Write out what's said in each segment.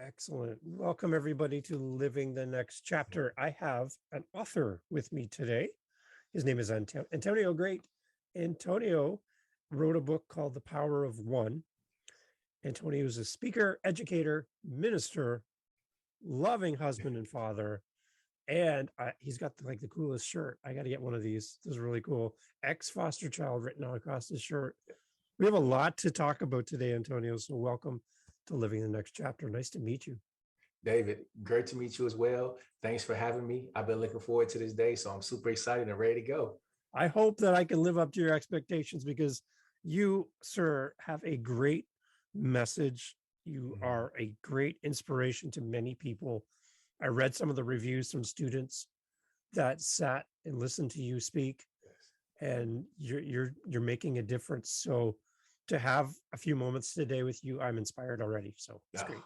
Excellent. Welcome, everybody, to Living the Next Chapter. I have an author with me today. His name is Antonio Grate. Antonio wrote a book called The Power of One. Antonio is a speaker, educator, minister, loving husband and father. And he's got the coolest shirt. I got to get one of these. This is really cool. Ex-foster child written all across his shirt. We have a lot to talk about today, Antonio. So welcome to Living the Next Chapter. Nice to meet you. David, great to meet you as well. Thanks for having me. I've been looking forward to this day, so I'm super excited and ready to go. I hope that I can live up to your expectations because you, sir, have a great message. You are a great inspiration to many people. I read some of the reviews from students that sat and listened to you speak, and you're making a difference. So to have a few moments today with you, I'm inspired already. So it's great.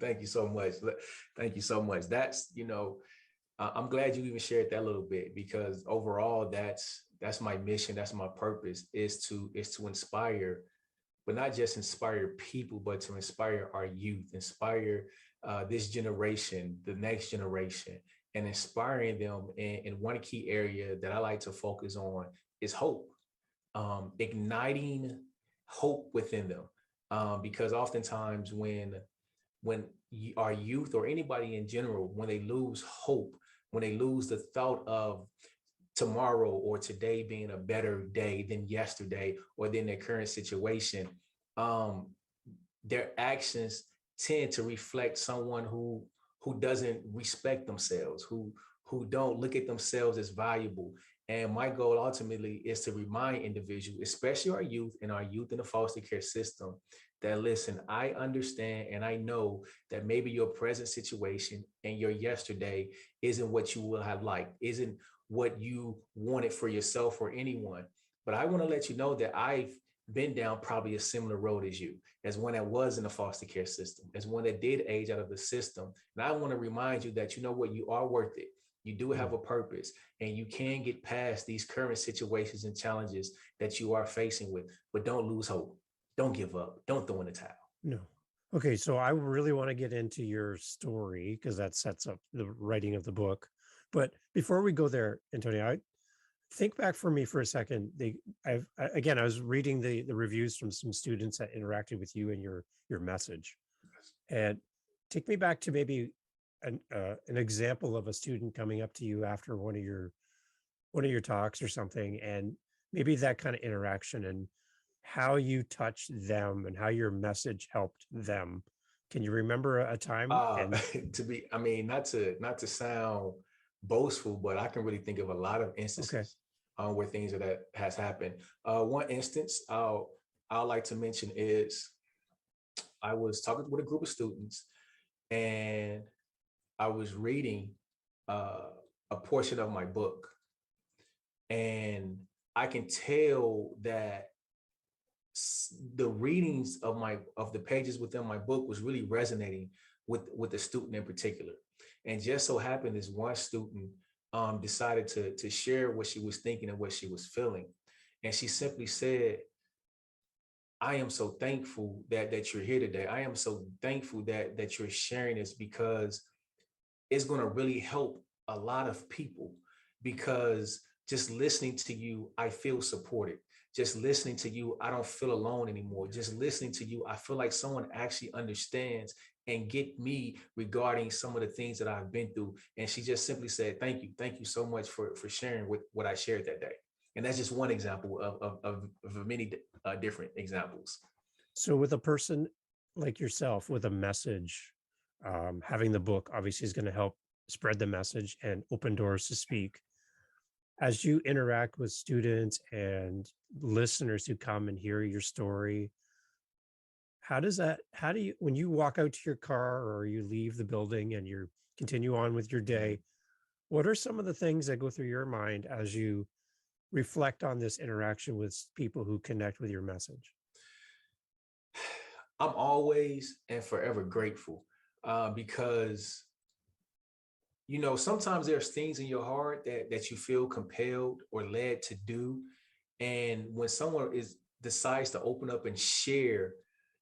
Thank you so much. Thank you so much. That's, I'm glad you even shared that a little bit, because overall that's my mission. That's my purpose, is to inspire, but not just inspire people, but to inspire our youth, inspire this generation, the next generation, and inspiring them in one key area that I like to focus on is hope, igniting hope within them. Because oftentimes when our youth or anybody in general, when they lose hope, when they lose the thought of tomorrow or today being a better day than yesterday or than their current situation, their actions tend to reflect someone who doesn't respect themselves, who don't look at themselves as valuable. And my goal ultimately is to remind individuals, especially our youth and our youth in the foster care system, that listen, I understand and I know that maybe your present situation and your yesterday isn't what you will have liked, isn't what you wanted for yourself or anyone. But I want to let you know that I've been down probably a similar road as you, as one that was in the foster care system, as one that did age out of the system. And I want to remind you that, you know what, you are worth it. You do have a purpose, and you can get past these current situations and challenges that you are facing with, but don't lose hope. Don't give up. Don't throw in the towel. No. Okay, so I really want to get into your story because that sets up the writing of the book. But before we go there, Antonio, I think back for me for a second. I was reading the reviews from some students that interacted with you and your message, and take me back to maybe an example of a student coming up to you after one of your talks or something, and maybe that kind of interaction and how you touched them and how your message helped them. Can you remember a time? Not to sound boastful, but I can really think of a lot of instances where things that has happened. One instance I'd like to mention is I was talking with a group of students, and I was reading a portion of my book, and I can tell that the readings of the pages within my book was really resonating with the student in particular. And just so happened, this one student decided to share what she was thinking and what she was feeling, and she simply said, I am so thankful that you're here today. I am so thankful that you're sharing this, because it's going to really help a lot of people. Because just listening to you, I feel supported. Just listening to you, I don't feel alone anymore. Just listening to you, I feel like someone actually understands and get me regarding some of the things that I've been through. And she just simply said, thank you so much for sharing with what I shared that day. And that's just one example of many different examples. So with a person like yourself with a message, having the book obviously is going to help spread the message and open doors to speak. As you interact with students and listeners who come and hear your story, how do you, when you walk out to your car or you leave the building and you continue on with your day, what are some of the things that go through your mind as you reflect on this interaction with people who connect with your message? I'm always and forever grateful, because sometimes there's things in your heart that you feel compelled or led to do. And when someone decides to open up and share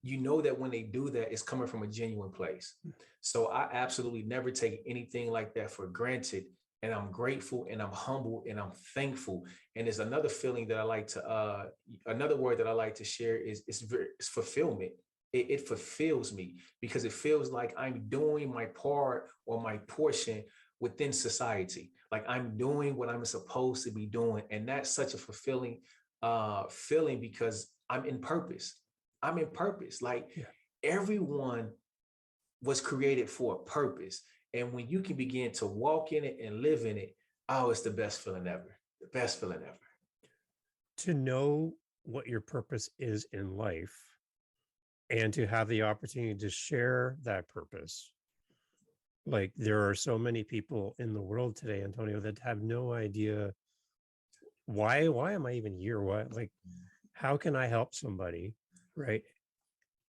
you know that when they do that, it's coming from a genuine place. So I absolutely never take anything like that for granted. And I'm grateful and I'm humble and I'm thankful. And there's another feeling that I like to, another word that I like to share is it's fulfillment. It fulfills me because it feels like I'm doing my part or my portion within society. Like I'm doing what I'm supposed to be doing. And that's such a fulfilling feeling because I'm in purpose. I'm in purpose. Like everyone was created for a purpose. And when you can begin to walk in it and live in it, oh, it's the best feeling ever. The best feeling ever. To know what your purpose is in life and to have the opportunity to share that purpose. Like there are so many people in the world today, Antonio, that have no idea why am I even here? What, like, how can I help somebody? Right.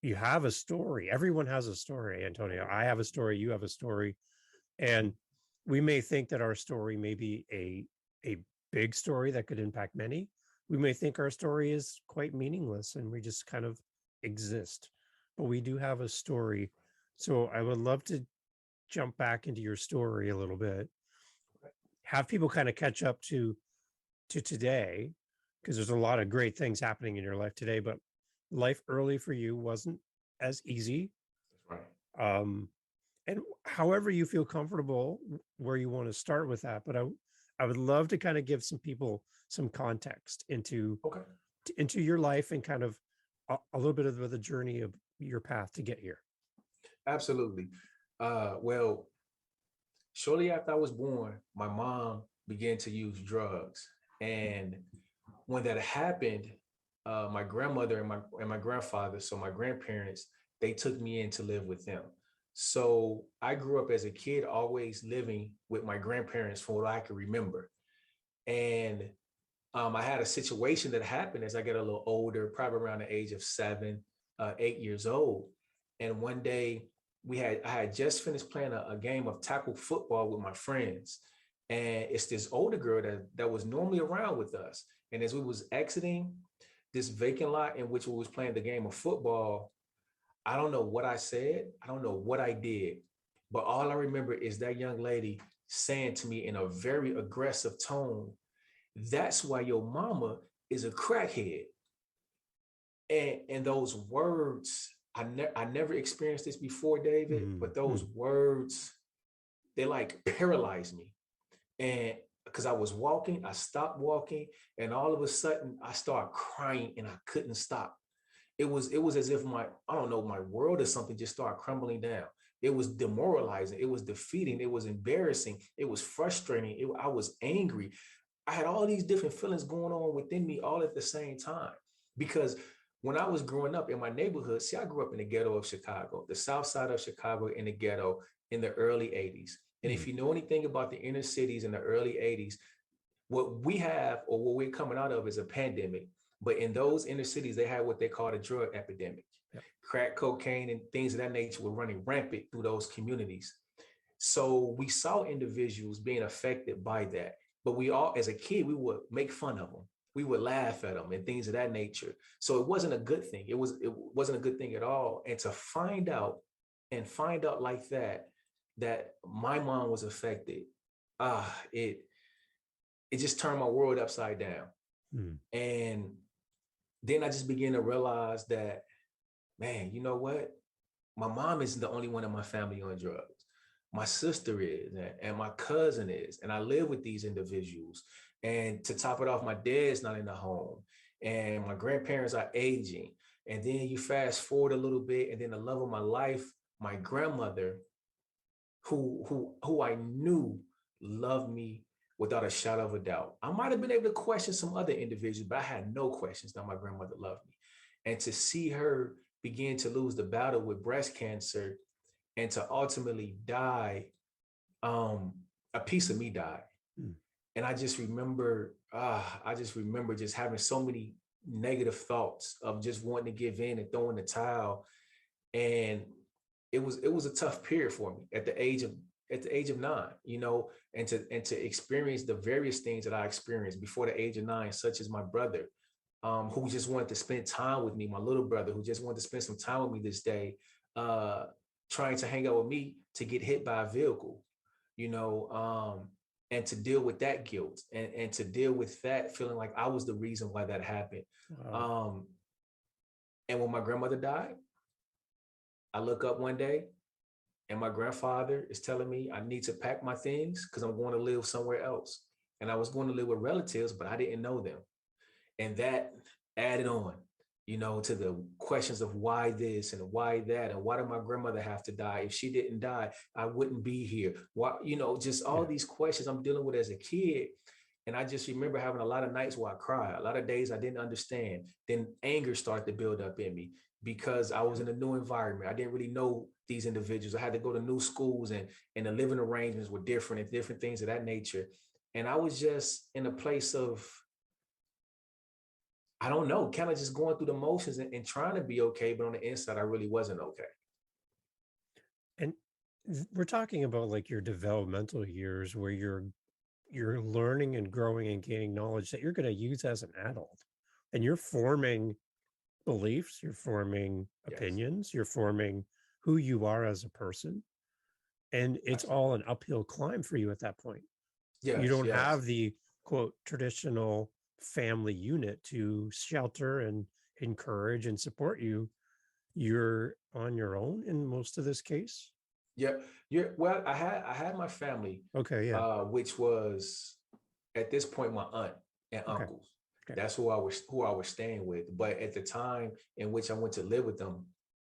You have a story. Everyone has a story, Antonio. I have a story. You have a story. And we may think that our story may be a big story that could impact many. We may think our story is quite meaningless and we just kind of exist. But we do have a story. So I would love to jump back into your story a little bit. Have people kind of catch up to today, because there's a lot of great things happening in your life today, but life early for you wasn't as easy. That's right. And however you feel comfortable where you want to start with that, but I would love to kind of give some people some context into your life and kind of a little bit of the journey of your path to get here. Absolutely. Well, shortly after I was born, my mom began to use drugs. And when that happened, my grandmother and my grandfather, so my grandparents, they took me in to live with them. So I grew up as a kid, always living with my grandparents from what I can remember. And I had a situation that happened as I get a little older, probably around the age of 7, 8 years old. And one day I had just finished playing a game of tackle football with my friends. And it's this older girl that was normally around with us. And as we was exiting this vacant lot in which we was playing the game of football, I don't know what I said. I don't know what I did. But all I remember is that young lady saying to me in a very aggressive tone, "That's why your mama is a crackhead." And those words, I never experienced this before, David, but those words, they like paralyzed me. And because I was walking, I stopped walking, and all of a sudden I started crying and I couldn't stop. It was as if I don't know, my world or something just started crumbling down. It was demoralizing, it was defeating, it was embarrassing, it was frustrating, I was angry. I had all these different feelings going on within me all at the same time. Because when I was growing up in my neighborhood, see, I grew up in the ghetto of Chicago, the south side of Chicago in the ghetto in the early 80s. And if you know anything about the inner cities in the early 80s, what we have or what we're coming out of is a pandemic. But in those inner cities, they had what they called a drug epidemic. Yep. Crack cocaine and things of that nature were running rampant through those communities. So we saw individuals being affected by that. But we all, as a kid, we would make fun of them. We would laugh at them and things of that nature. So it wasn't a good thing. It wasn't a good thing at all. And to find out like that my mom was affected, it just turned my world upside down. And then I just began to realize that, man, you know what? My mom isn't the only one in my family on drugs. My sister is, and my cousin is, and I live with these individuals. And to top it off, my dad's not in the home, and my grandparents are aging. And then you fast forward a little bit, and then the love of my life, my grandmother, who I knew loved me without a shadow of a doubt. I might have been able to question some other individuals, but I had no questions that my grandmother loved me. And to see her begin to lose the battle with breast cancer and to ultimately die, a piece of me died. And I just remember just having so many negative thoughts of just wanting to give in and throwing the towel. And it was a tough period for me at the age of 9, you know, and to experience the various things that I experienced before the age of 9, such as my brother who just wanted to spend time with me, my little brother who just wanted to spend some time with me this day, trying to hang out with me, to get hit by a vehicle, you know, and to deal with that guilt, and to deal with that feeling like I was the reason why that happened. Wow. And when my grandmother died, I look up one day and my grandfather is telling me I need to pack my things because I'm going to live somewhere else. And I was going to live with relatives, but I didn't know them. And that added on, you know, to the questions of why this and why that, and why did my grandmother have to die? If she didn't die, I wouldn't be here. Why, you know, just all Yeah. these questions I'm dealing with as a kid. And I just remember having a lot of nights where I cried, a lot of days I didn't understand. Then anger started to build up in me because I was in a new environment. I didn't really know these individuals. I had to go to new schools, and the living arrangements were different, and different things of that nature. And I was just in a place of, I don't know, kind of just going through the motions, and trying to be okay, but on the inside, I really wasn't okay. And we're talking about like your developmental years where you're learning and growing and gaining knowledge that you're going to use as an adult. And you're forming beliefs, you're forming Yes. opinions, you're forming who you are as a person. And it's Absolutely. all an uphill climb for you at that point. You Yes. don't Yes. have the quote traditional family unit to shelter and encourage and support you. You're on your own in most of this case. Yeah. Yeah. Well, I had my family, Okay, yeah. which was at this point my aunt and Okay. uncles. Okay. That's who I was staying with. But at the time in which I went to live with them,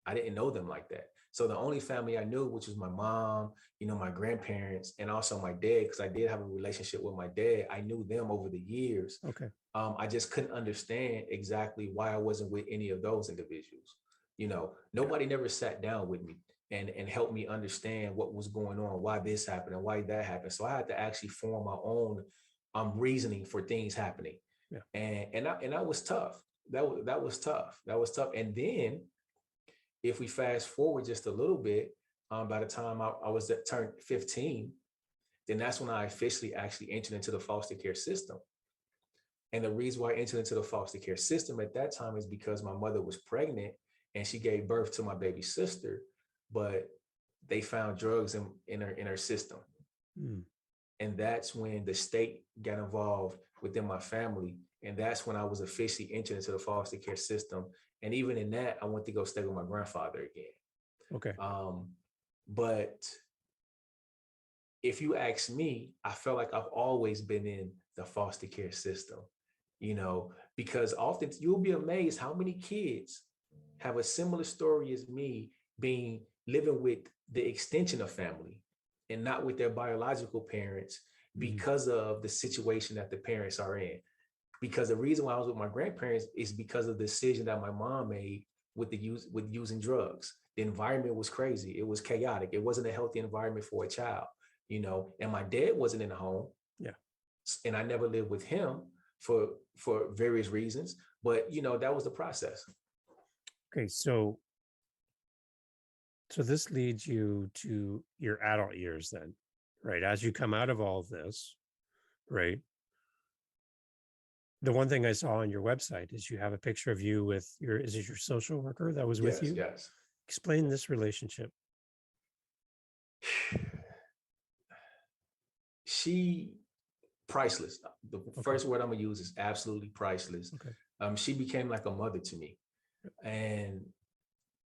I didn't know them like that. So the only family I knew, which was my mom, you know, my grandparents, and also my dad, because I did have a relationship with my dad. I knew them over the years. Okay. I just couldn't understand exactly why I wasn't with any of those individuals. You know, Yeah. nobody never sat down with me and helped me understand what was going on, why this happened and why that happened. So I had to actually form my own reasoning for things happening. Yeah. And that was tough. That was tough. That was tough. And then if we fast forward just a little bit, by the time I was turned 15, then that's when I officially actually entered into the foster care system. And the reason why I entered into the foster care system at that time is because my mother was pregnant and she gave birth to my baby sister, but they found drugs in her system. Mm. And that's when the state got involved within my family. And that's when I was officially entered into the foster care system. And even in that, I went to go stay with my grandfather again. Okay. Um, but if you ask me, I felt like I've always been in the foster care system, you know, because often you'll be amazed how many kids have a similar story as me, being living with the extension of family and not with their biological parents Mm. because of the situation that the parents are in. Because the reason why I was with my grandparents is because of the decision that my mom made with using drugs. The environment was crazy. It was chaotic. It wasn't a healthy environment for a child, you know. And my dad wasn't in the home, Yeah. and I never lived with him for various reasons. But you know, that was the process. Okay. So this leads you to your adult years then, right? As you come out of all of this, right? The one thing I saw on your website is you have a picture of you with is it your social worker that was with Yes, you? yes. Explain this relationship. She priceless. The Okay. first word I'm gonna use is absolutely priceless. Okay. She became like a mother to me, and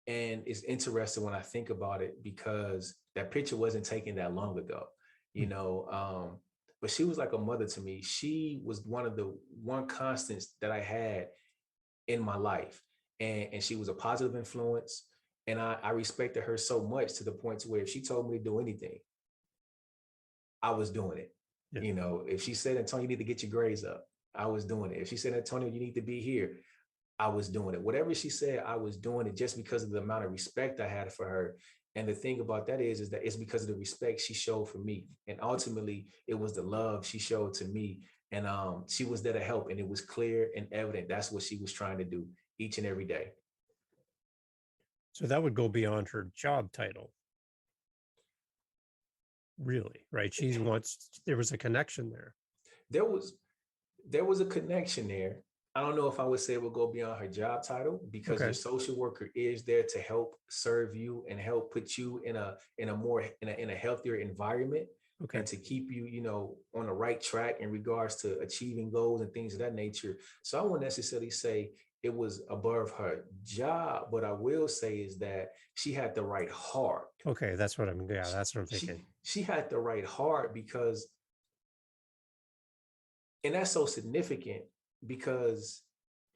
it's interesting when I think about it because that picture wasn't taken that long ago, you Mm. know. But she was like a mother to me. She was one constants that I had in my life, and she was a positive influence. And I respected her so much to the point to where if she told me to do anything, I was doing it. Yeah. You know, if she said, Antonio, you need to get your grades up, I was doing it. If she said, Antonio, you need to be here, I was doing it. Whatever she said, I was doing it just because of the amount of respect I had for her. And the thing about that is that it's because of the respect she showed for me. And ultimately, it was the love she showed to me. And she was there to help. And it was clear and evident that's what she was trying to do each and every day. So that would go beyond her job title, really, right? There was a connection there. There was there was a connection there. I don't know if I would say it would go beyond her job title, because your Okay. social worker is there to help serve you and help put you in a healthier environment, and Okay. to keep you, on the right track in regards to achieving goals and things of that nature. So I won't necessarily say it was above her job. What I will say is that she had the right heart. Okay. Yeah, She that's what I'm thinking. she had the right heart, because, and that's so significant, because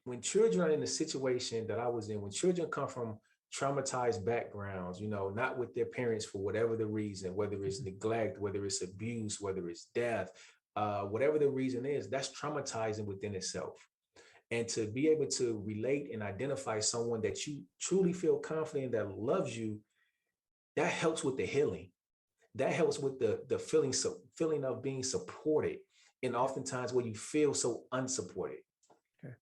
when children are in the situation that I was in, when children come from traumatized backgrounds, not with their parents for whatever the reason, whether it's Mhm. neglect, whether it's abuse, whether it's death, whatever the reason is, that's traumatizing within itself. And to be able to relate and identify someone that you truly feel confident that loves you, that helps with the healing. That helps with the feeling of being supported, and Yeah. oftentimes where you feel so unsupported. Okay.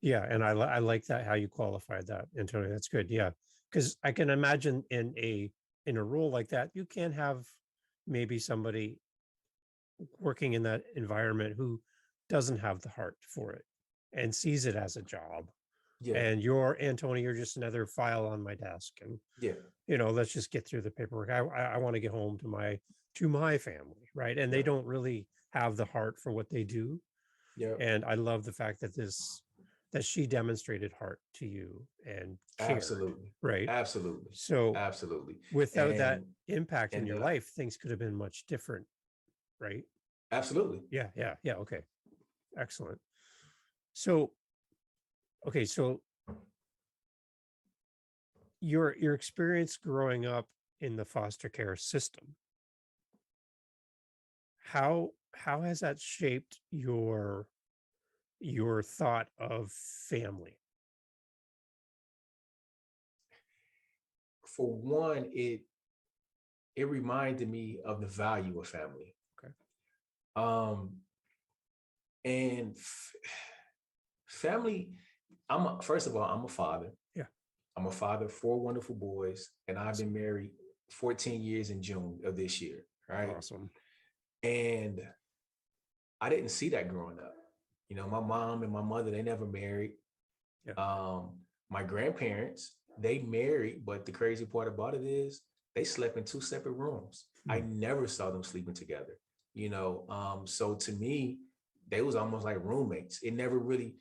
Yeah, and I like that how you qualified that, Antonio. That's good. Yeah, because I can imagine in a role like that, you can have maybe somebody working in that environment who doesn't have the heart for it and sees it as a job. Yeah, And you're Antonio, you're just another file on my desk, and yeah, let's just get through the paperwork. I want to get home to my family, right? And they yeah, don't really have the heart for what they do. yeah. And I love the fact that she demonstrated heart to you and cared, Absolutely, right? absolutely, So absolutely, without that and impact in and your life, things could have been much different, right? absolutely. Yeah, yeah, yeah. Okay, excellent. So, okay, so your experience growing up in the foster care system, how has that shaped your thought of family? For one, it reminded me of the value of family. Okay. Um, and family. First of all, I'm a father. Yeah. I'm a father of four wonderful boys, and I've Awesome. been married 14 years in June of this year. Right. Awesome. And I didn't see that growing up. My mom and my mother, they never married. Yeah. Um, my grandparents, they married, but the crazy part about it is they slept in two separate rooms. I Hmm. never saw them sleeping together. So to me, they was almost like roommates. It never really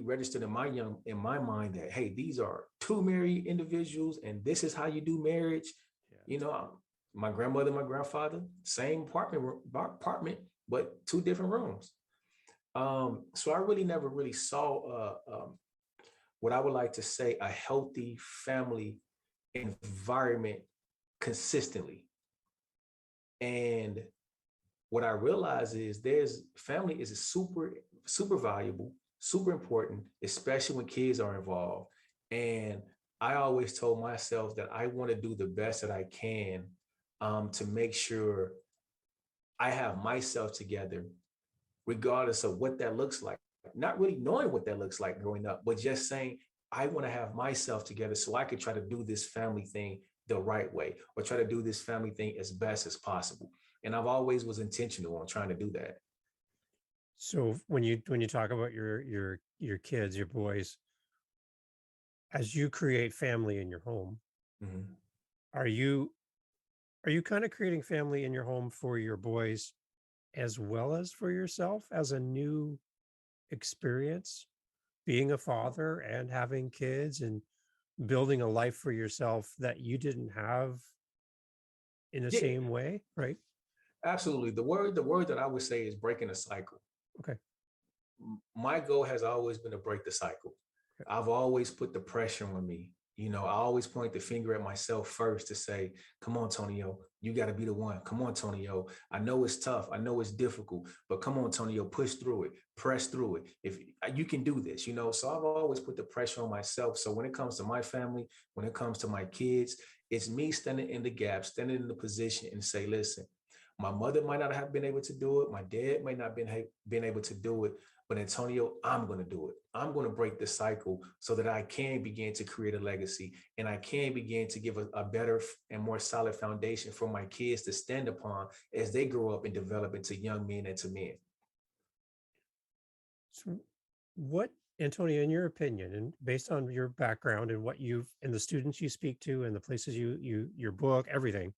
registered in my mind that, hey, these are two married individuals, and this is how you do marriage. Yeah. You know, my grandmother, my grandfather, same apartment, but two different rooms. So I really never really saw what I would like to say a healthy family environment consistently. And what I realize is there's family is a super valuable, super important, especially when kids are involved. And I always told myself that I want to do the best that I can, to make sure I have myself together, regardless of what that looks like. Not really knowing what that looks like growing up, but just saying, I want to have myself together so I could try to do this family thing the right way, or try to do this family thing as best as possible. And I've always was intentional on trying to do that. So when you talk about your kids, your boys, as you create family in your home, Mhm. are you are you kind of creating family in your home for your boys as well as for yourself as a new experience, being a father and having kids and building a life for yourself that you didn't have in the Yeah, same way, right? absolutely. The word that I would say is breaking a cycle. Okay. My goal has always been to break the cycle. Okay. I've always put the pressure on me. I always point the finger at myself first to say, come on, Tonio, you got to be the one. Come on, Tonio. I know it's tough. I know it's difficult, but come on, Tonio, push through it, press through it. If you can do this. So I've always put the pressure on myself. So when it comes to my family, when it comes to my kids, it's me standing in the gap, standing in the position and say, listen, my mother might not have been able to do it. My dad might not been able to do it, but Antonio, I'm going to do it. I'm going to break the cycle so that I can begin to create a legacy, and I can begin to give a better and more solid foundation for my kids to stand upon as they grow up and develop into young men and to men. So what, Antonio, in your opinion, and based on your background and what you've and the students you speak to and the places your book, everything,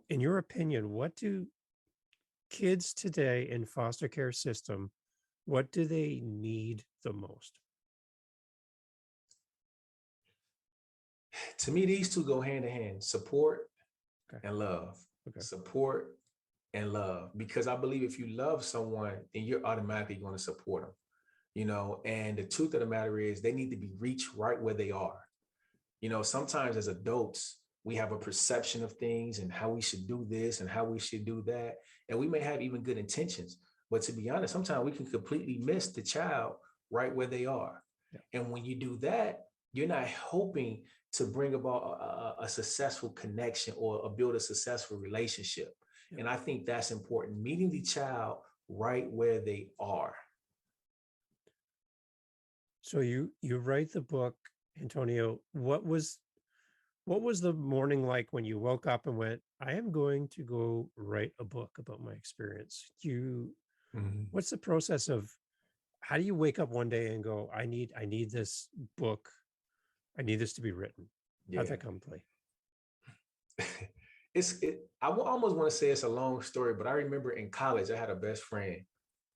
in your opinion, what do kids today in foster care system, what do they need the most? To me, these two go hand in hand: support Okay. and love. Okay. Support and love. Because I believe if you love someone, then you're automatically going to support them. And the truth of the matter is they need to be reached right where they are. Sometimes as adults, we have a perception of things and how we should do this and how we should do that. And we may have even good intentions. But to be honest, sometimes we can completely miss the child right where they are. Yeah. And when you do that, you're not hoping to bring about a successful connection or build a successful relationship. Yeah. And I think that's important, meeting the child right where they are. So you write the book, Antonio. What was the morning like when you woke up and went, I am going to go write a book about my experience? Mhm. What's the process of how do you wake up one day and go, I need this book. I need this to be written. How'd Yeah. that come play? I almost want to say it's a long story, but I remember in college, I had a best friend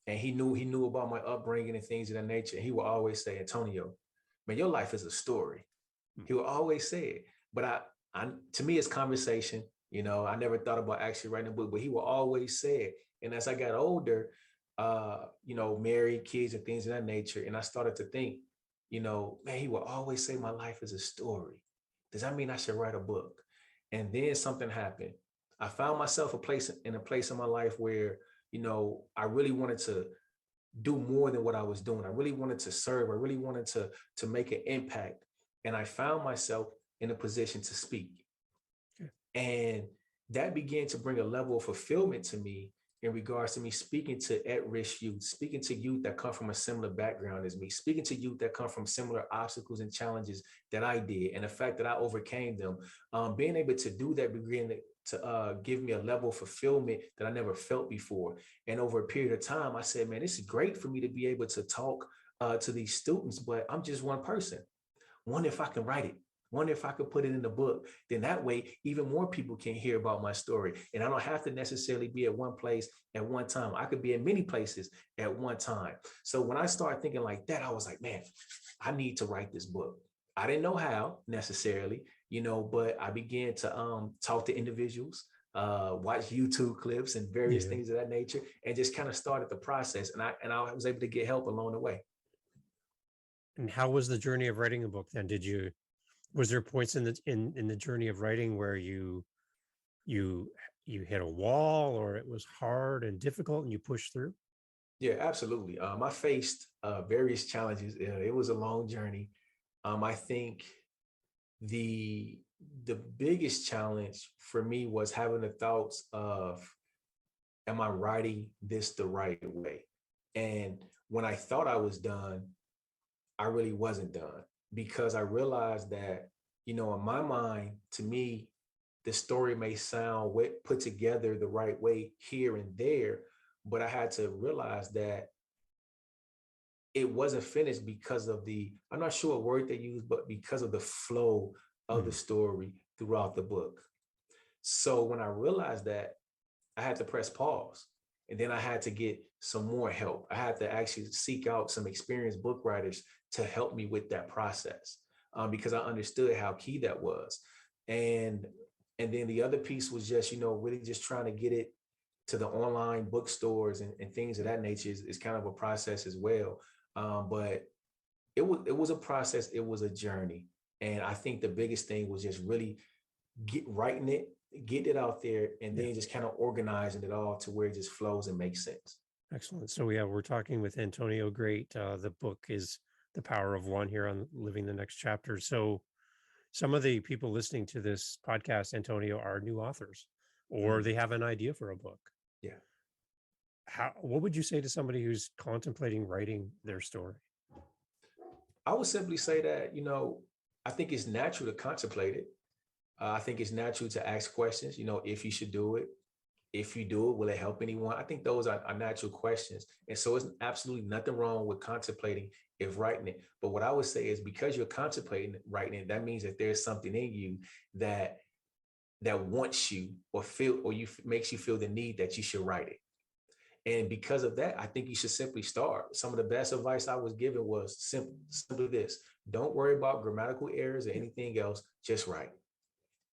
and he knew about my upbringing and things of that nature. He would always say, Antonio, man, your life is a story. Hmm. He would always say it. But to me, it's conversation. I never thought about actually writing a book, but he will always say it. And as I got older, married, kids and things of that nature, and I started to think, man, he will always say my life is a story. Does that mean I should write a book? And then something happened. I found myself in a place in my life where, I really wanted to do more than what I was doing. I really wanted to serve. I really wanted to make an impact. And I found myself in a position to speak. Okay. And that began to bring a level of fulfillment to me in regards to me speaking to at-risk youth, speaking to youth that come from a similar background as me, speaking to youth that come from similar obstacles and challenges that I did, and the fact that I overcame them. Being able to do that began to give me a level of fulfillment that I never felt before. And over a period of time, I said, man, this is great for me to be able to talk to these students, but I'm just one person. Wonder if I can write it. Wonder if I could put it in the book. Then that way, even more people can hear about my story. And I don't have to necessarily be at one place at one time. I could be in many places at one time. So when I started thinking like that, I was like, man, I need to write this book. I didn't know how necessarily, but I began to talk to individuals, watch YouTube clips and various things of that nature, and just kind of started the process. And I was able to get help along the way. And how was the journey of writing a book then? Was there points in the journey of writing where you you hit a wall or it was hard and difficult and you pushed through? Yeah, absolutely. I faced various challenges. It was a long journey. I think the the biggest challenge for me was having the thoughts of, am I writing this the right way? And when I thought I was done, I really wasn't done, because I realized that, in my mind, to me, the story may sound put together the right way here and there, but I had to realize that it wasn't finished because of I'm not sure what word they used, but because of the flow of the Mm. story throughout the book. So when I realized that, I had to press pause. And then I had to get some more help. I had to actually seek out some experienced book writers to help me with that process, because I understood how key that was. And and then the other piece was just, really just trying to get it to the online bookstores and things of that nature is kind of a process as well. But it was a process. It was a journey. And I think the biggest thing was just really writing it, getting it out there, and Yeah. then just kind of organizing it all to where it just flows and makes sense. Excellent. So yeah, we're talking with Antonio Grate. The book is The Power of One here on Living the Next Chapter. So some of the people listening to this podcast, Antonio, are new authors or Mhm. they have an idea for a book. Yeah. What would you say to somebody who's contemplating writing their story? I would simply say that, I think it's natural to contemplate it. I think it's natural to ask questions, if you should do it. If you do it, will it help anyone? I think those are natural questions. And so it's absolutely nothing wrong with contemplating if writing it. But what I would say is, because you're contemplating writing it, that means that there's something in you that wants you, or makes you feel the need that you should write it. And because of that, I think you should simply start. Some of the best advice I was given was simply this: don't worry about grammatical errors or anything else. Just write.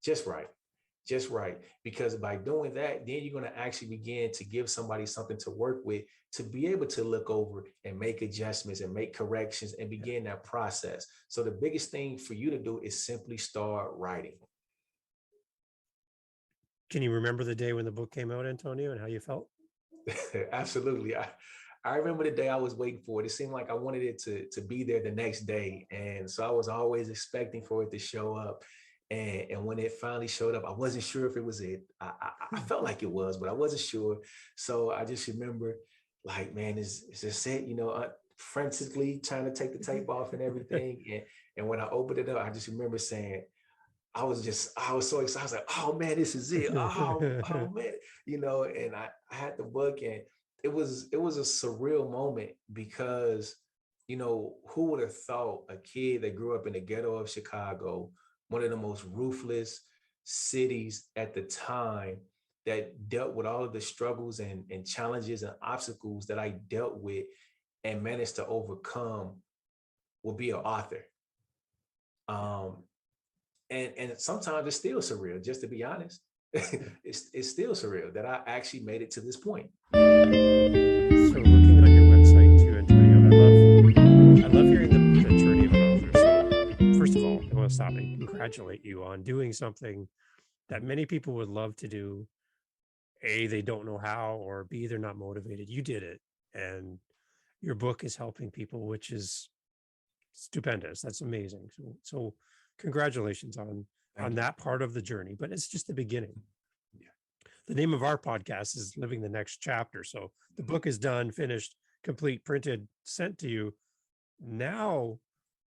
Just write. Just write. Because by doing that, then you're going to actually begin to give somebody something to work with, to be able to look over and make adjustments and make corrections and begin that process. So the biggest thing for you to do is simply start writing. Can you remember the day when the book came out, Antonio, and how you felt? Absolutely. I remember the day I was waiting for it. It seemed like I wanted it to be there the next day. And so I was always expecting for it to show up. And when it finally showed up, I wasn't sure if it was it. I felt like it was, but I wasn't sure. So I just remember, like, man, is this it? Frantically trying to take the tape off and everything. And when I opened it up, I just remember saying, I was so excited. I was like, oh man, this is it. Oh man, and I had the book, and it was a surreal moment, because, who would have thought a kid that grew up in the ghetto of Chicago, one of the most ruthless cities at the time, that dealt with all of the struggles and challenges and obstacles that I dealt with and managed to overcome, would be an author. Um, and sometimes it's still surreal, just to be honest. It's still surreal that I actually made it to this point. So looking on your website too, Antonio, I love hearing the journey of an author. So first of all, I want to stop and congratulate you on doing something that many people would love to do. A, they don't know how, or B, they're not motivated. You did it, and your book is helping people, which is stupendous. That's amazing. So congratulations on Thank you. that part of the journey, but it's just the beginning. Yeah. The name of our podcast is Living the Next Chapter. So the book is done, finished, complete, printed, sent to you. Now,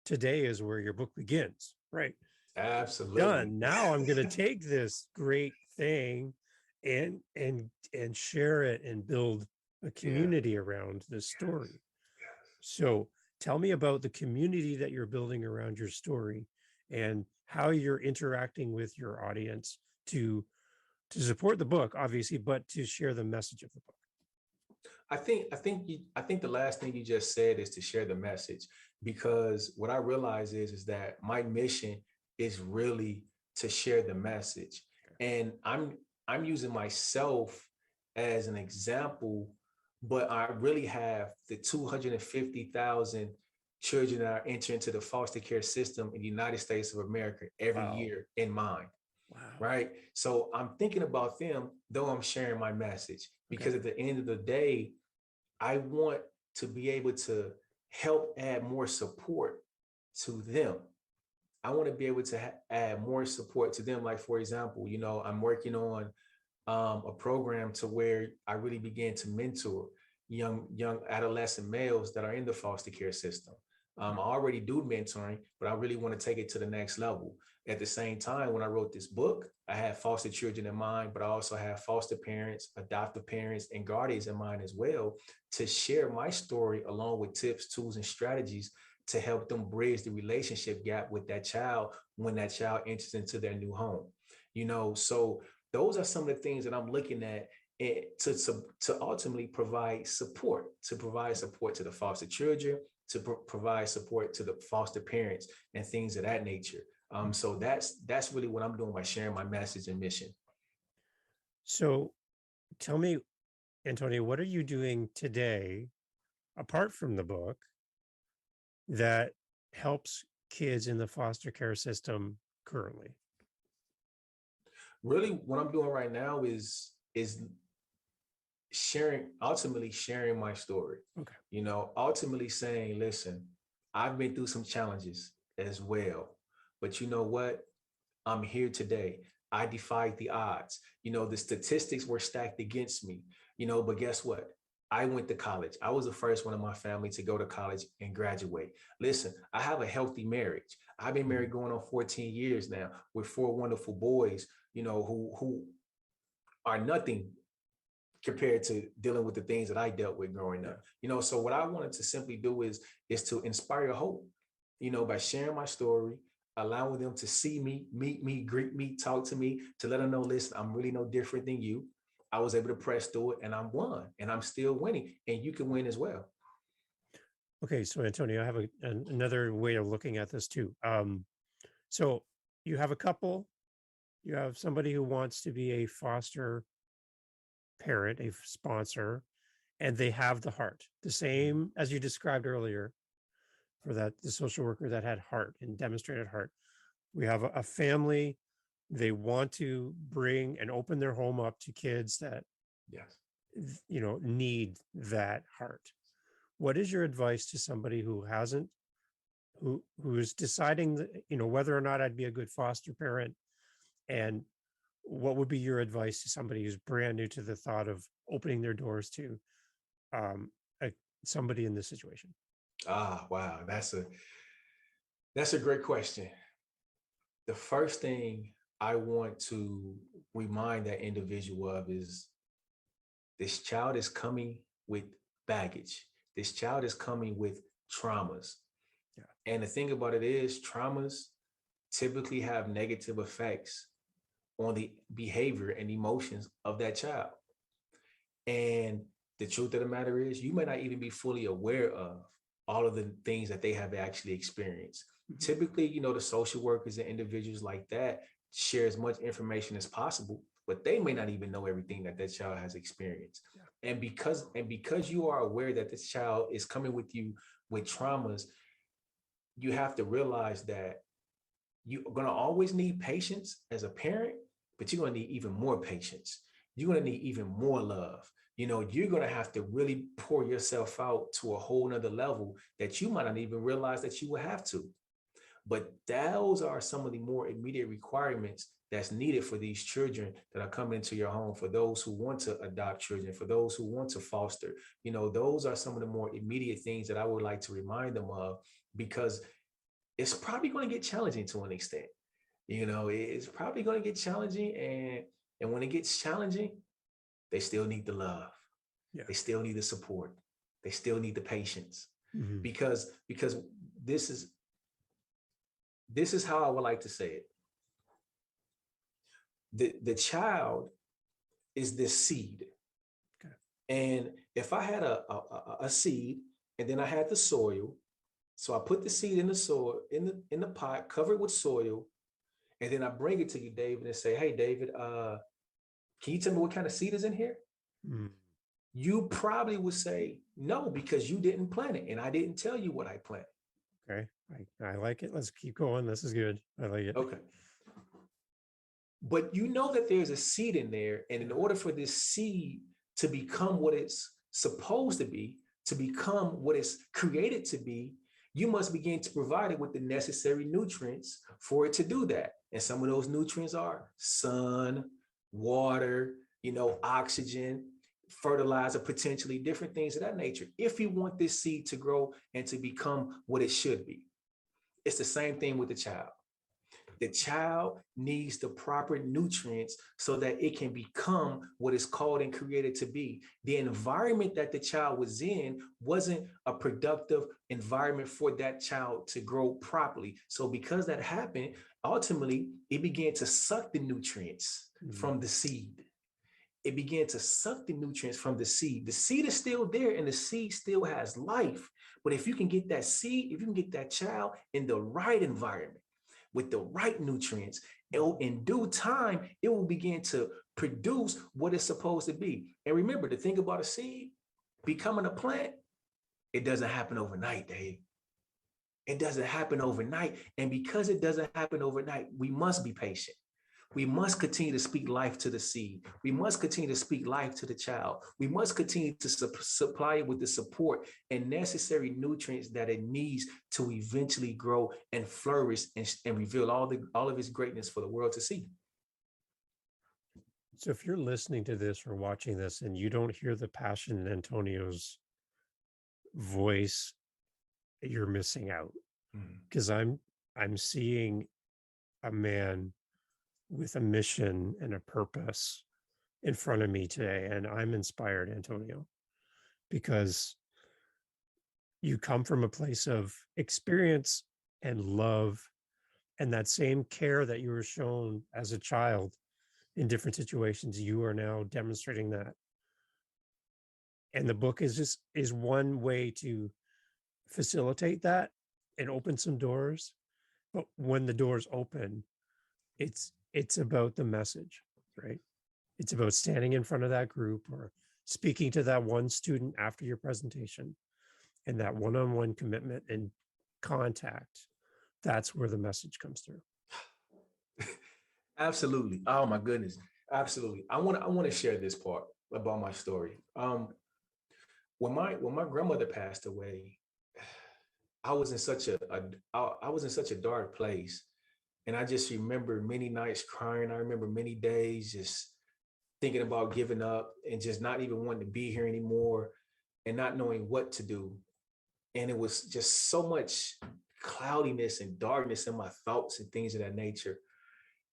today is where your book begins, right? Absolutely. Done. Now I'm going to take this great thing and share it and build a community around this story. Yes. So tell me about the community that you're building around your story, and how you're interacting with your audience to support the book, obviously, but to share the message of the book. I think the last thing you just said is to share the message, because what I realize is that my mission is really to share the message. And I'm using myself as an example, but I really have the 250,000 children that are entering into the foster care system in the United States of America every Wow. year in mind. Wow. Right. So I'm thinking about them, though I'm sharing my message, because at the end of the day, I want to be able to help add more support to them. I want to be able to add more support to them. Like, for example, I'm working on a program to where I really began to mentor young adolescent males that are in the foster care system. I already do mentoring, but I really want to take it to the next level. At the same time, when I wrote this book, I had foster children in mind, but I also have foster parents, adoptive parents, and guardians in mind as well, to share my story along with tips, tools, and strategies to help them bridge the relationship gap with that child when that child enters into their new home. So those are some of the things that I'm looking at, to ultimately provide support, to the foster children, to provide support to the foster parents, and things of that nature. So that's really what I'm doing by sharing my message and mission. So tell me, Antonio, what are you doing today, apart from the book, that helps kids in the foster care system currently? Really, what I'm doing right now is ultimately sharing my story. Okay. Ultimately saying, listen, I've been through some challenges as well, but you know what? I'm here today. I defied the odds. The statistics were stacked against me, but guess what? I went to college. I was the first one in my family to go to college and graduate. Listen, I have a healthy marriage. I've been married going on 14 years now with 4 wonderful boys, who are nothing compared to dealing with the things that I dealt with growing up. So what I wanted to simply do is to inspire hope, by sharing my story, allowing them to see me, meet me, greet me, talk to me, to let them know, listen, I'm really no different than you. I was able to press through it and I'm won and I'm still winning, and you can win as well. Okay, so Antonio, I have another way of looking at this too. So you have a couple, you have somebody who wants to be a foster parent, a sponsor, and they have the heart, the same as you described earlier for the social worker that had heart and demonstrated heart. We have a family, they want to bring and open their home up to kids that, Yes, need that heart. What is your advice to somebody who hasn't, who is deciding that, whether or not I'd be a good foster parent? And what would be your advice to somebody who's brand new to the thought of opening their doors to um, a, somebody in this situation? Wow, that's a great question. The first thing I want to remind that individual of is this child is coming with baggage. This child is coming with traumas. Yeah. And the thing about it is, traumas typically have negative effects on the behavior and emotions of that child. And the truth of the matter is, you may not even be fully aware of all of the things that they have actually experienced. Mm-hmm. Typically, the social workers and individuals like that share as much information as possible, but they may not even know everything that child has experienced. Yeah. And because you are aware that this child is coming with you with traumas, you have to realize that you're going to always need patience as a parent, but you're going to need even more patience. You're going to need even more love. You're going to have to really pour yourself out to a whole nother level that you might not even realize that you will have to. But those are some of the more immediate requirements that's needed for these children that are coming into your home, for those who want to adopt children, for those who want to foster. Those are some of the more immediate things that I would like to remind them of, because it's probably going to get challenging to an extent. It's probably going to get challenging. And when it gets challenging, they still need the love. Yeah. They still need the support. They still need the patience. Mm-hmm. Because this is how I would like to say it. The child is this seed. Okay. And if I had a seed and then I had the soil, so I put the seed in the soil, in the pot, cover it with soil, and then I bring it to you, David, and say, hey, David, can you tell me what kind of seed is in here? Mm. You probably would say no, because you didn't plant it, and I didn't tell you what I planted. Okay, I like it. Let's keep going. This is good. I like it. Okay. But that there's a seed in there, and in order for this seed to become what it's supposed to become what it's created to be, you must begin to provide it with the necessary nutrients for it to do that. And some of those nutrients are sun, water, oxygen, fertilizer, potentially different things of that nature, if you want this seed to grow and to become what it should be. It's the same thing with the child. The child needs the proper nutrients so that it can become what it's called and created to be. The environment that the child was in wasn't a productive environment for that child to grow properly. So because that happened, ultimately, it began to suck the nutrients from the seed. It began to suck the nutrients from the seed. The seed is still there and the seed still has life. But if you can get that seed, if you can get that child in the right environment, with the right nutrients, in due time, it will begin to produce what it's supposed to be. And remember, the thing about a seed becoming a plant, it doesn't happen overnight, Dave. It doesn't happen overnight. And because it doesn't happen overnight, we must be patient. We must continue to speak life to the seed. We must continue to speak life to the child. We must continue to supply it with the support and necessary nutrients that it needs to eventually grow and flourish and reveal all of its greatness for the world to see. So if you're listening to this or watching this and you don't hear the passion in Antonio's voice, you're missing out. Because I'm seeing a man with a mission and a purpose in front of me today, and I'm inspired, Antonio, because you come from a place of experience and love, and that same care that you were shown as a child in different situations, you are now demonstrating that. And the book is one way to facilitate that and open some doors. But when the doors open, it's about the message, right? It's about standing in front of that group or speaking to that one student after your presentation, and that one-on-one commitment and contact. That's where the message comes through. Absolutely. Oh my goodness. Absolutely. I want to share this part about my story. When my grandmother passed away, I was in such I was in such a dark place. And I just remember many nights crying. I remember many days just thinking about giving up and just not even wanting to be here anymore and not knowing what to do. And it was just so much cloudiness and darkness in my thoughts and things of that nature.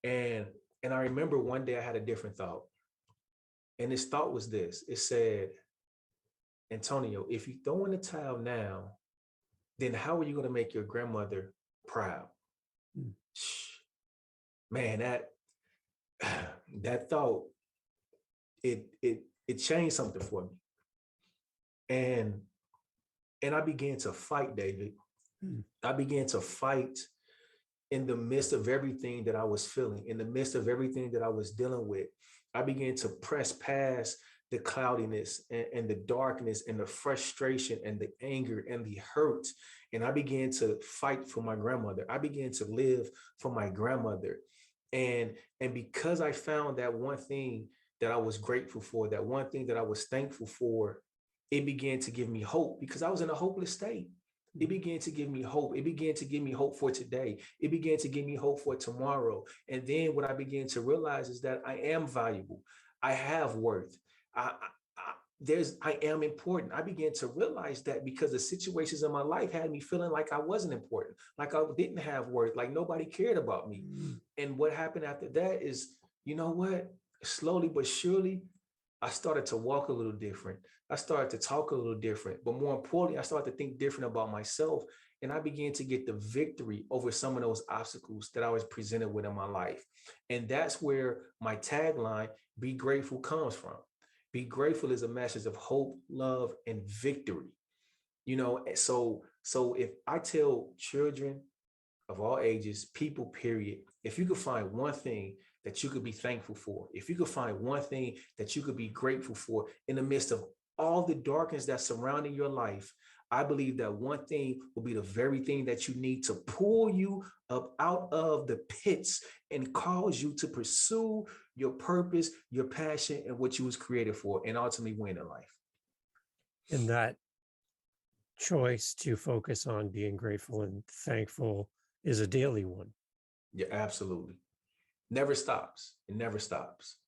And and I remember one day I had a different thought. And this thought was this. It said, Antonio, if you throw in the towel now, then how are you going to make your grandmother proud? Mm. Man, that that thought, it changed something for me. And I began to fight, David. Mm. I began to fight in the midst of everything that I was feeling, in the midst of everything that I was dealing with. I began to press past the cloudiness and the darkness and the frustration and the anger and the hurt. And I began to fight for my grandmother. I began to live for my grandmother. And because I found that one thing that I was grateful for, that one thing that I was thankful for, it began to give me hope because I was in a hopeless state. It began to give me hope. It began to give me hope for today. It began to give me hope for tomorrow. And then what I began to realize is that I am valuable. I have worth. I am important. I began to realize that because the situations in my life had me feeling like I wasn't important, like I didn't have worth, like nobody cared about me. Mm. And what happened after that is, you know what? Slowly but surely, I started to walk a little different. I started to talk a little different. But more importantly, I started to think different about myself. And I began to get the victory over some of those obstacles that I was presented with in my life. And that's where my tagline, Be Grateful, comes from. Be grateful is a message of hope, love, and victory. So if I tell children of all ages, people, period, if you could find one thing that you could be thankful for, if you could find one thing that you could be grateful for in the midst of all the darkness that's surrounding your life, I believe that one thing will be the very thing that you need to pull you up out of the pits and cause you to pursue your purpose, your passion, and what you was created for, and ultimately win in life. And that choice to focus on being grateful and thankful is a daily one. Yeah, absolutely. Never stops. It never stops.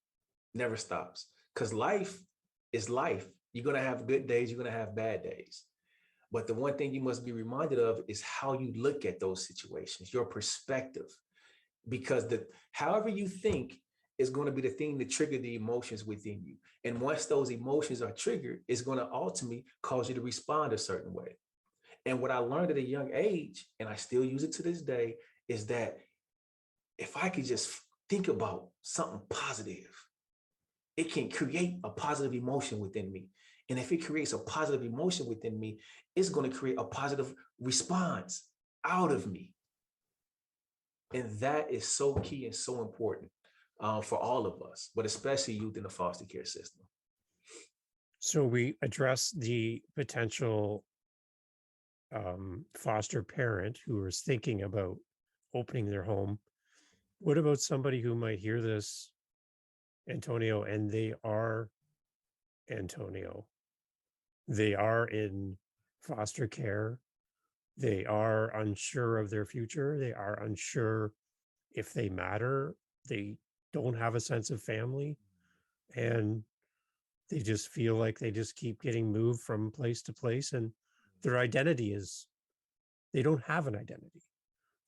Never stops. Because life is life. You're going to have good days, you're going to have bad days. But the one thing you must be reminded of is how you look at those situations, your perspective. Because however you think is going to be the thing to trigger the emotions within you. And once those emotions are triggered, it's going to ultimately cause you to respond a certain way. And what I learned at a young age, and I still use it to this day, is that if I could just think about something positive, it can create a positive emotion within me. And if it creates a positive emotion within me, it's going to create a positive response out of me. And that is so key and so important for all of us, but especially youth in the foster care system. So we address the potential foster parent who is thinking about opening their home. What about somebody who might hear this, Antonio, and they are Antonio? They are in foster care. They are unsure of their future. They are unsure if they matter. They don't have a sense of family. And they just feel like they just keep getting moved from place to place. And their identity is, they don't have an identity.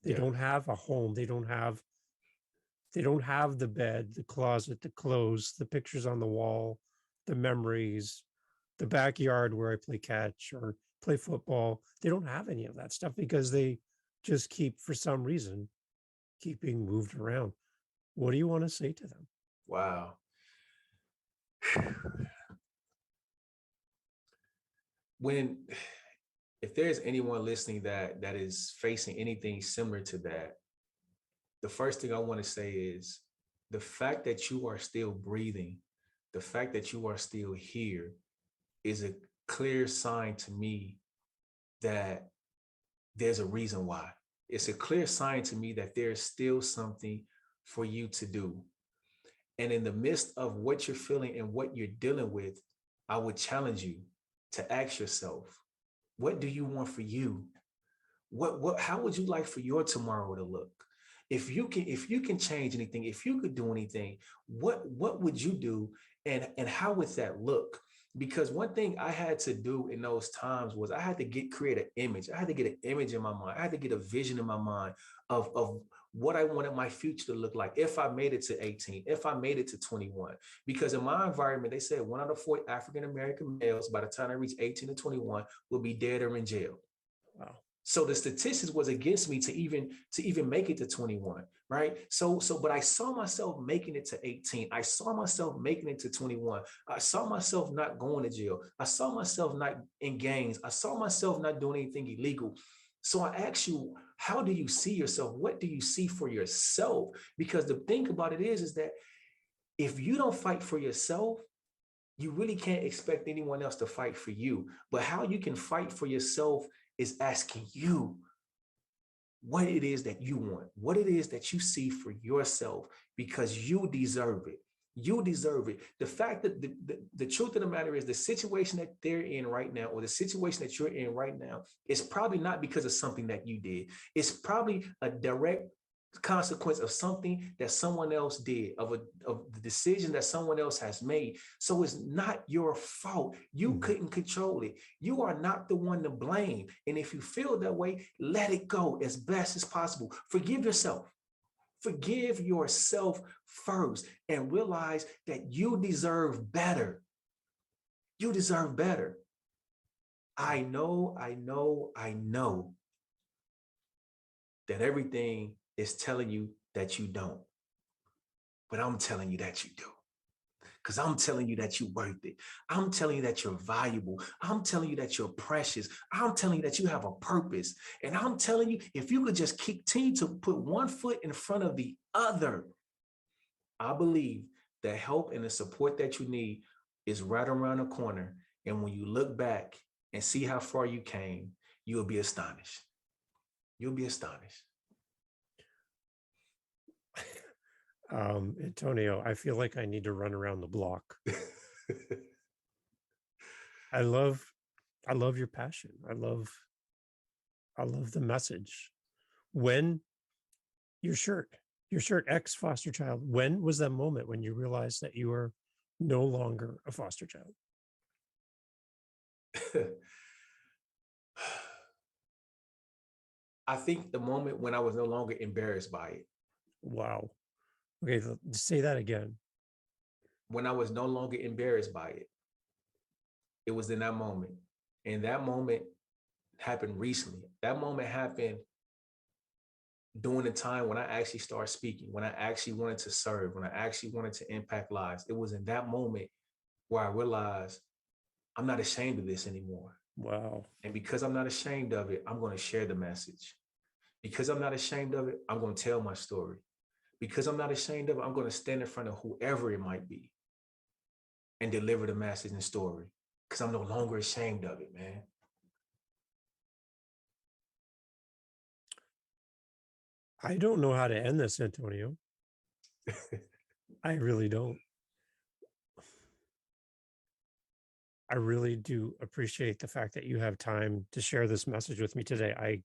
They Yeah. don't have a home. They don't have They don't have the bed, the closet, the clothes, the pictures on the wall, the memories, the backyard where I play catch or play football. They don't have any of that stuff because they just keep, for some reason, keeping moved around. What do you want to say to them? Wow. When, if there's anyone listening that is facing anything similar to that, the first thing I want to say is the fact that you are still breathing, the fact that you are still here is a clear sign to me that there's a reason why. It's a clear sign to me that there's still something for you to do. And in the midst of what you're feeling and what you're dealing with, I would challenge you to ask yourself, what do you want for you? How would you like for your tomorrow to look? If you can change anything, if you could do anything, what would you do? And how would that look? Because one thing I had to do in those times was I had to create an image. I had to get an image in my mind. I had to get a vision in my mind of what I wanted my future to look like if I made it to 18, if I made it to 21. Because in my environment, they said 1 out of 4 African-American males by the time I reach 18 to 21 will be dead or in jail. Wow. So the statistics was against me to even make it to 21, right? But I saw myself making it to 18. I saw myself making it to 21. I saw myself not going to jail. I saw myself not in gangs. I saw myself not doing anything illegal. So I ask you, how do you see yourself? What do you see for yourself? Because the thing about it is that if you don't fight for yourself, you really can't expect anyone else to fight for you. But how you can fight for yourself is asking you what it is that you want, what it is that you see for yourself, because you deserve it. You deserve it. The fact that the truth of the matter is the situation that they're in right now, or the situation that you're in right now, is probably not because of something that you did. It's probably a direct consequence of something that someone else did, of the decision that someone else has made. So it's not your fault. You couldn't control it. You are not the one to blame. And if you feel that way, let it go as best as possible. Forgive yourself. Forgive yourself first and realize that you deserve better. You deserve better. I know that everything is telling you that you don't. But I'm telling you that you do. Because I'm telling you that you're worth it. I'm telling you that you're valuable. I'm telling you that you're precious. I'm telling you that you have a purpose. And I'm telling you, if you could just continue to put one foot in front of the other, I believe the help and the support that you need is right around the corner. And when you look back and see how far you came, you'll be astonished. You'll be astonished. Antonio, I feel like I need to run around the block. I love your passion. I love the message. When your shirt ex foster child, when was that moment when you realized that you were no longer a foster child? I think the moment when I was no longer embarrassed by it. Wow. Okay, say that again. When I was no longer embarrassed by it. It was in that moment. And that moment happened recently. That moment happened during the time when I actually started speaking, when I actually wanted to serve, when I actually wanted to impact lives. It was in that moment where I realized I'm not ashamed of this anymore. Wow. And because I'm not ashamed of it, I'm going to share the message. Because I'm not ashamed of it, I'm going to tell my story. Because I'm not ashamed of it, I'm going to stand in front of whoever it might be and deliver the message and story. Because I'm no longer ashamed of it, man. I don't know how to end this, Antonio. I really don't. I really do appreciate the fact that you have time to share this message with me today.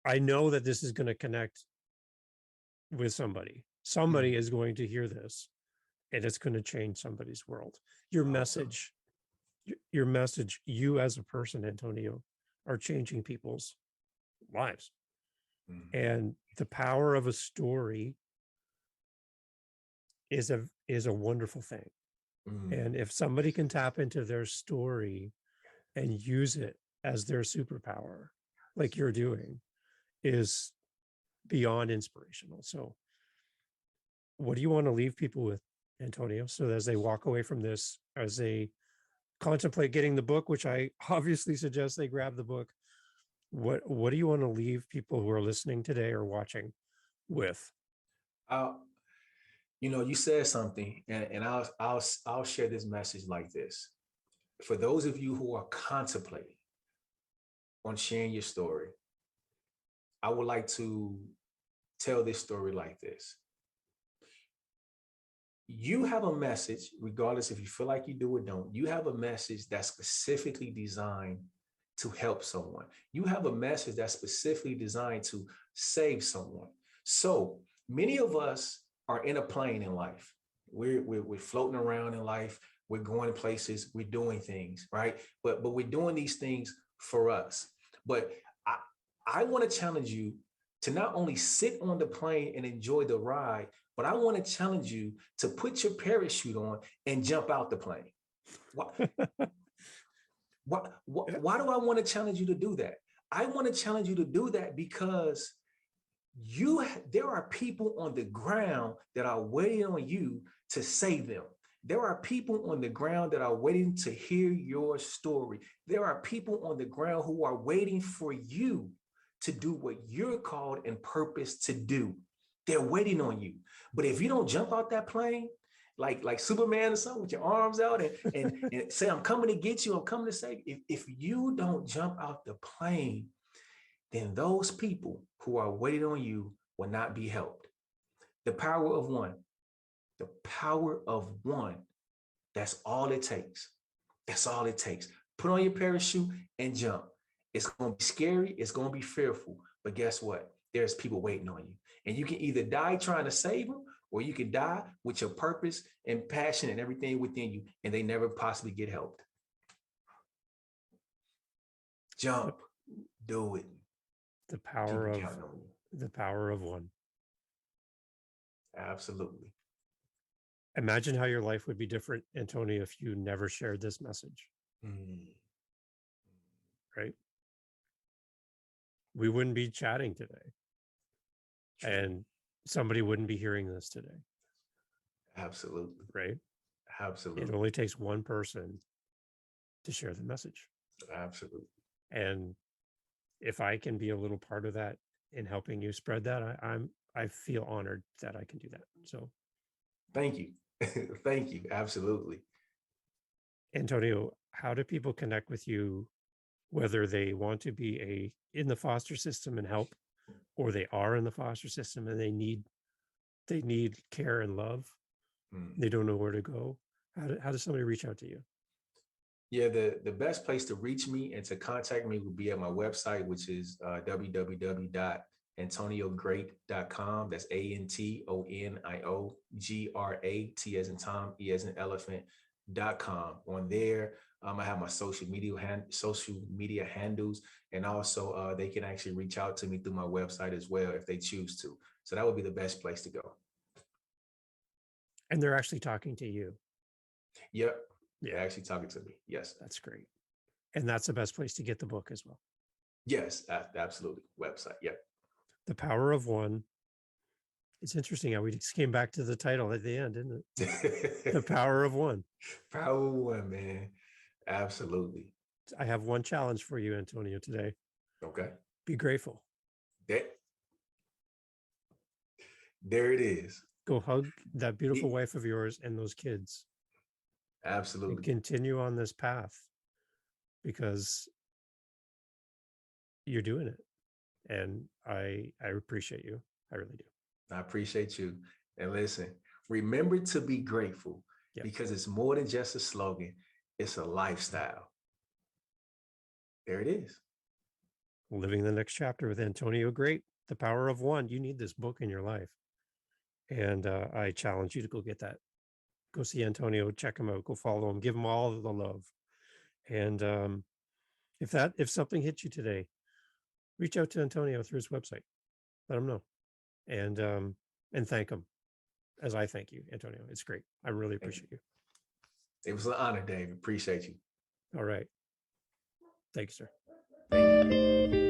I know that this is going to connect with somebody. Somebody is going to hear this, and it's going to change somebody's world. Your message, you as a person, Antonio, are changing people's lives. And the power of a story is a wonderful thing. Mm. And if somebody can tap into their story and use it as their superpower, like you're doing, is beyond inspirational. So, what do you want to leave people with, Antonio? So, as they walk away from this, as they contemplate getting the book, which I obviously suggest they grab the book, what do you want to leave people who are listening today or watching with? I'll, you said something, and I'll share this message like this. For those of you who are contemplating on sharing your story, I would like to tell this story like this. You have a message, regardless if you feel like you do or don't, you have a message that's specifically designed to help someone. You have a message that's specifically designed to save someone. So many of us are in a plane in life. We're floating around in life. We're going places. We're doing things, right? But we're doing these things for us. But I want to challenge you to not only sit on the plane and enjoy the ride, but I want to challenge you to put your parachute on and jump out the plane. Why, why do I want to challenge you to do that? I want to challenge you to do that because there are people on the ground that are waiting on you to save them. There are people on the ground that are waiting to hear your story. There are people on the ground who are waiting for you to do what you're called and purposed to do. They're waiting on you. But if you don't jump out that plane, like Superman or something with your arms out and say, I'm coming to get you, I'm coming to save you. If you don't jump out the plane, then those people who are waiting on you will not be helped. The power of one, the power of one, that's all it takes. That's all it takes. Put on your parachute and jump. It's going to be scary. It's going to be fearful. But guess what? There's people waiting on you. And you can either die trying to save them, or you can die with your purpose and passion and everything within you, and they never possibly get helped. Jump. Do it. The power of one. Absolutely. Imagine how your life would be different, Antonio, if you never shared this message. Right? We wouldn't be chatting today. True. And somebody wouldn't be hearing this today. Absolutely. Right? Absolutely. It only takes one person to share the message. Absolutely. And if I can be a little part of that in helping you spread that, I feel honored that I can do that. So thank you. Thank you. Absolutely. Antonio, how do people connect with you, whether they want to be in the foster system and help, or they are in the foster system and they need care and love? They don't know where to go. How does somebody reach out to you? Yeah, the best place to reach me and to contact me would be at my website, which is www.antoniograte.com. That's ANTONIOGRAT as in Tom, E as in elephant.com. On there, I have my social media handles, and also they can actually reach out to me through my website as well if they choose to. So that would be the best place to go. And they're actually talking to you. Yep. Yeah, actually talking to me. Yes. That's great. And that's the best place to get the book as well. Yes, absolutely. Website. Yep. The Power of One. It's interesting how we just came back to the title at the end, isn't it? The Power of One. Power of One, man. Absolutely. I have one challenge for you, Antonio, today. Okay. Be grateful. There it is. Go hug that beautiful wife of yours and those kids. Absolutely. And continue on this path because you're doing it. And I appreciate you. I really do. I appreciate you. And listen, remember to be grateful because it's more than just a slogan. It's a lifestyle. There it is. Living the Next Chapter with Antonio Grate, The Power of One. You need this book in your life. And I challenge you to go get that. Go see Antonio, check him out, go follow him, give him all of the love. And if something hits you today, reach out to Antonio through his website. Let him know. And thank him. as I thank you, Antonio. It's great. I really appreciate you. It was an honor, Dave. Appreciate you. All right. Thanks, sir. Thank you.